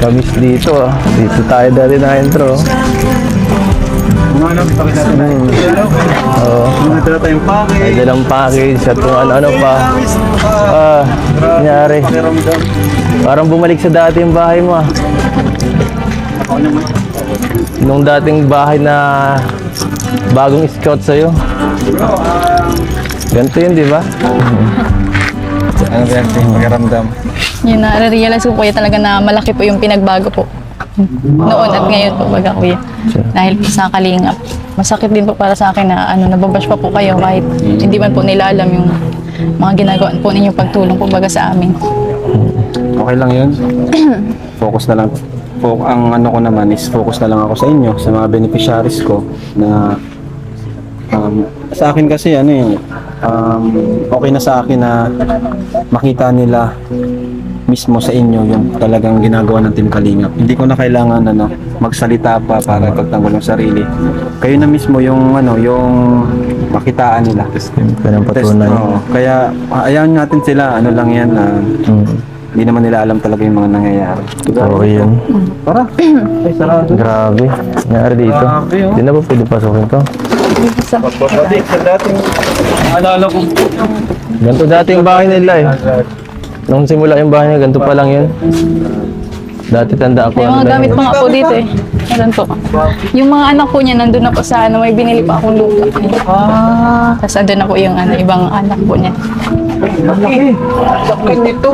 Kamis dito ah. Dito tayo dati na intro. Ano, pakita natin. Oo. Ito tayong package. May dalang package at kung ano-ano pa. Nangyari. Parang bumalik sa dati yung bahay mo ah. Nung dating bahay na bagong scout sa'yo. Ganito yun, di ba? Ano ba yan? Pakiramdam. Yun, na-realize ko kuya talaga na malaki po yung pinagbago po. Noon at ngayon po baga kuya. Dahil po sa kalingap. Masakit din po para sa akin na nababash pa po kayo kahit hindi man po nila alam yung mga ginagawa po ninyong pagtulong po baga sa amin. Okay lang yun. Focus na lang. Ang ano ko naman is focus na lang ako sa inyo, sa mga beneficiaries ko na sa akin kasi okay na sa akin na makita nila mismo sa inyo yung talagang ginagawa ng Team Kalingap. Hindi ko na kailangan magsalita pa para ipagtanggol ng sarili. Kayo na mismo yung yung makitaan nila. Ganun patunay. Kaya ayaw natin sila, lang yan na hindi naman nila alam talaga yung mga nangyayari. Okay yun. Tara. Ay, sarado. Grabe. Nangyari dito. Grabe, oh. Hindi na ba pwede pasukin to? Pagbabadik sa dating alala ko. Ganito dati yung bahay nila eh. Nung simula yung bahay niya, ganito pa lang yun. Dati tanda ako. May mga gamit pa nga po dito eh. Meron po. Yung mga anak po niya nandun na po sa may binili pa akong lupa. Tapos andun na po yung ibang anak po niya. Malaki. Sakit nito.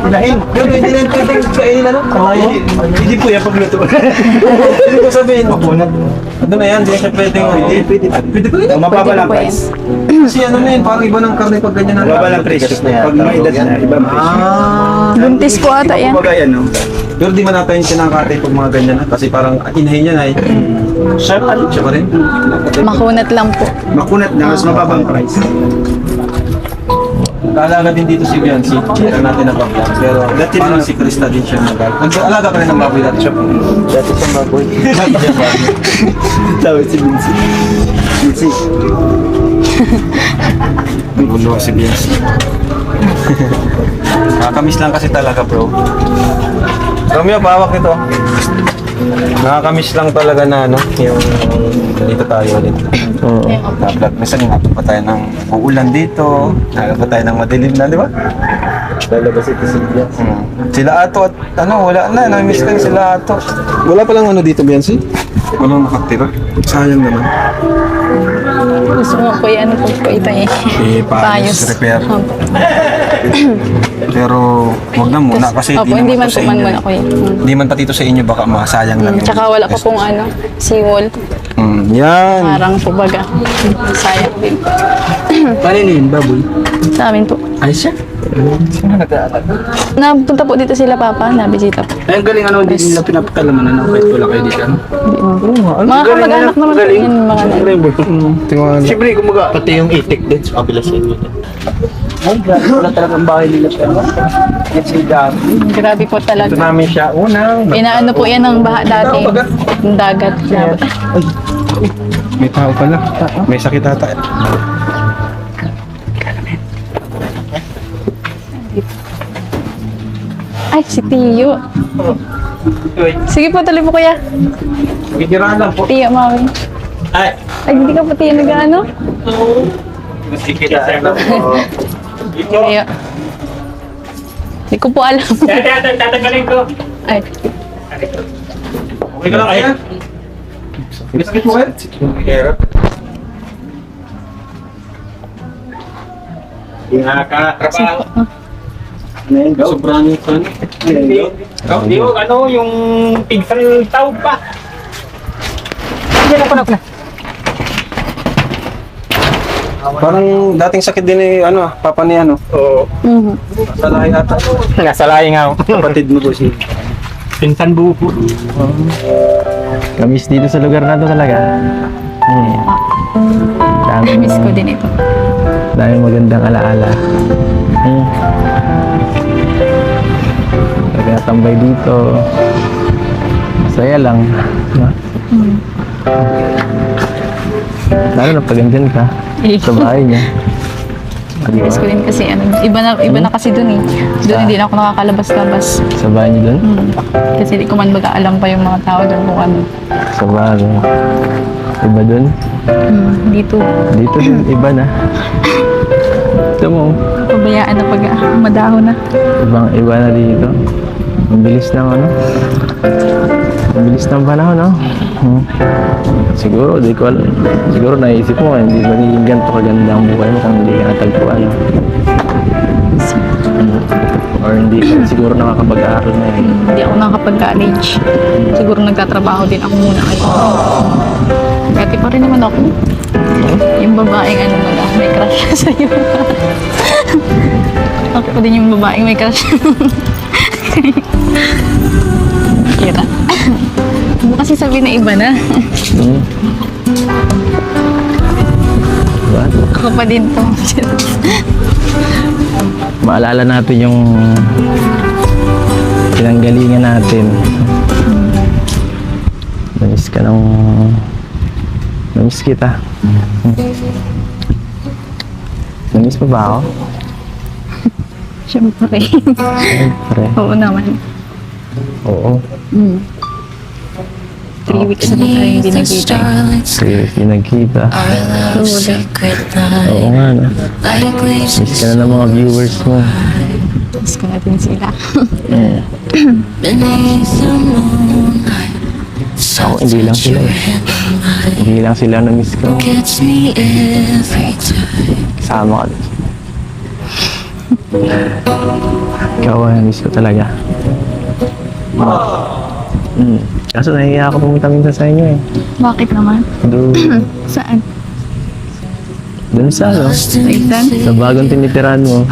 Pinahin. Pero hindi na pwedeng kainin Hindi po yan pagluto. Hindi ko sabihin. Mapunat. Ano na yan? Hindi siya pwedeng. Pwede ko rin. Mababa lang price. Kasi na yan, parang iba ng karne pag ganyan na. Mababa lang presyo na yan. Pag may edad na, iba ang presyo. Buntis po ata yan. Kumbaga yan, no? Pero di man natin kinakatay pag mga ganyan na. Kasi parang inahin niya na eh. Siya pa rin. Makunat lang po. Makunat na, mas mababang price. Kaalaga din dito si Biancy. Kita natin ang baboy. Pero dati din si Krista din siya nag-alaga. Nag-alaga ka rin ng baboy dati siya. Dati sa baboy. Tawag si Vinci. Vinci. Gulo si Biancy. Nakakamiss lang kasi talaga bro. Romeo, bawak ito. Nakakamiss lang talaga na yung dito tayo ulit. Vlog. Minsan inabot pa tayo ng uulan dito. Nagabot pa tayo ng madilim na, di ba? Lalabas ito si Vinci. Sila Ato at wala na. Nami-miss ko yung sila Ato. Wala palang dito, Biancy? Walang nakatira. Sayang naman. Gusto mo po yan po ito eh. Payos, repair. Pero wag na muna kasi Opo, hindi man po man muna ko yan. Hindi man pati ito sa inyo baka masayang lang. Tsaka wala pa pong seawall. Yan. Parang po baga. Sayang din. Paano yun, baboy? Sa amin po. Ay siya? Sino nag-aalaga? Napunta po dito sila papa, nabisita po. Ay, ang galing hindi nila pinapakalaman kahit wala kayo dito, ano? Mga kamag-anak naman po yan, mga Tingnan. Siyempre, kumaga, pati yung itik din sa kabila sa inyo. Ay, grabe, wala talagang bahay nila siya. Yan si Gabi. Grabe po Ito talaga. namin siya unang. Inaano po yan ng baha dati. Yung dagat. Grabe. May tao pala. May sakit ata. Ay, si Tiyo. Sige po, tuloy po kuya. Gigiraan lang po. Tiyo, mami. Ay! Ay, hindi ka po Tiyo nag-ano? Sige na. Tiyo. Hindi ko po alam. Tatanggalin ko. Ay, Okay ka lang kaya? May sakit mo kaya? Hirap. Nakakatrabaho. Sobrang ito. Hindi ko, yung pigsang tao pa. Parang dating sakit din papa ni Oo. Sa lahi ata. Nasa lahi nga. Kapatid mo po si. Pinsan buho. Kamis dito sa lugar na to talaga. Dami, miss ko din ito. dami magandang alaala. Kaya tambay dito. Masaya lang. No? Lalo na pag andyan ka sa bahay niya. Miss ko din kasi iba na kasi dun eh. Doon hindi na ako nakakalabas-labas. Sa bahay niyo doon? Kasi di ko man baga alam pa yung mga tao doon kung ano. Sa bahay. Iba doon? Dito, Dito din, iba na. Ito mo, pabayaan na pag madaho na. ibang iba na dito. Ang bilis ng ano? Ang bilis ng panahon, no? Siguro, di ko alam. Siguro naisip mo, hindi magiging ganito kaganda ang buhay mo kung hindi ka natagpuan. Or hindi ka siguro nakakapag-aaral na yun. Hindi ako nakakapag-college. Siguro nagtatrabaho din ako muna kayo. Dati pa rin naman ako. Yung babaeng ano mo na, may crush siya sa'yo. Ako din yung babaeng may crush. Kira. Hindi kasi sabi na iba na. Diba? Ako pa din to. Maalala natin yung pinanggalingan natin. Namiss ka ng... Namiss kita. Namiss pa ba ako? Siyempre. Siyempre. Oo naman. Oo. 3 weeks na tayo hindi nagkita. Sige, hindi nagkita. Oo, Oo nga, no? Miss ka na ng mga viewers mo. miss ko natin sila. Ako, hindi lang sila eh. Hindi lang sila na miss ko. Sama ka din. Ikaw ay miss ko talaga. Kaso nahihiya ako pumunta minsan sa inyo eh. Bakit naman? Doon Saan? sa ano? Sa Isan? Sa bagong tinitirahan mo.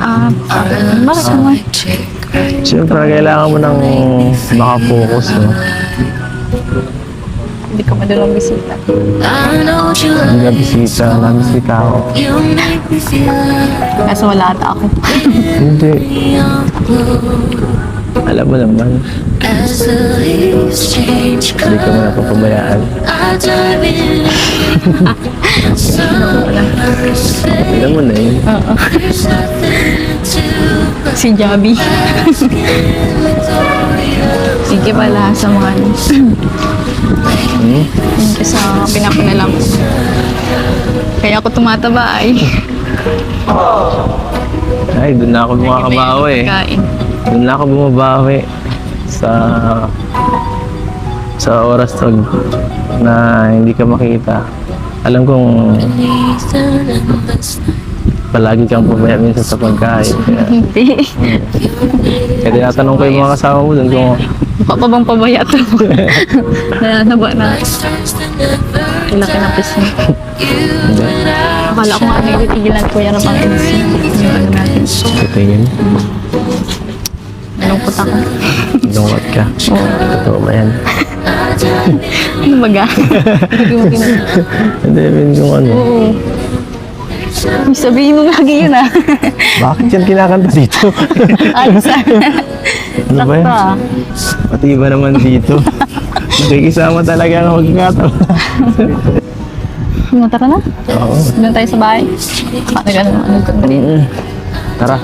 Bakit naman? Siyempre, kailangan mo nang makafocus, no? Hindi ka madalang bisita. Hindi na bisita, nabisita ako. Kaso wala ata ako. Hindi. Alam mo naman, hindi ko mo napapabayaan. Alam mo na yun. Si Javi. Sige pala sa mga Thank you sa pinapanalam. Kaya ako tumataba ay. Ay, doon na ako bumakabawi eh. Pagkain. Doon na ako bumabawi sa oras na hindi ka makita. Alam kong palagi kang pumaya minsan sa pagkain. Hindi. Kaya tinatanong ko yung mga kasama mo doon kung Mukha pa bang pabaya to? Nananaba na. Ilaki na pis niya. hindi. Akala ko nga nagtitigilan ko yan ang MC. Yung ano natin. Titingin. Nalungkot ako. Lungkot ka. Totoo ba yan? Ano baga? Hindi mo kinag... Hindi, min kung ano. Oo. May sabihin mo lagi yun ah. Bakit yan kinakanta dito? Ayos ah. Ano ba yan? Sakto ah. Pati iba naman dito. Nakikisama talaga ang magkakataon. Tara na. Oo. Doon tayo sa bahay. Ano gano'n? Ano gano'n? Tara.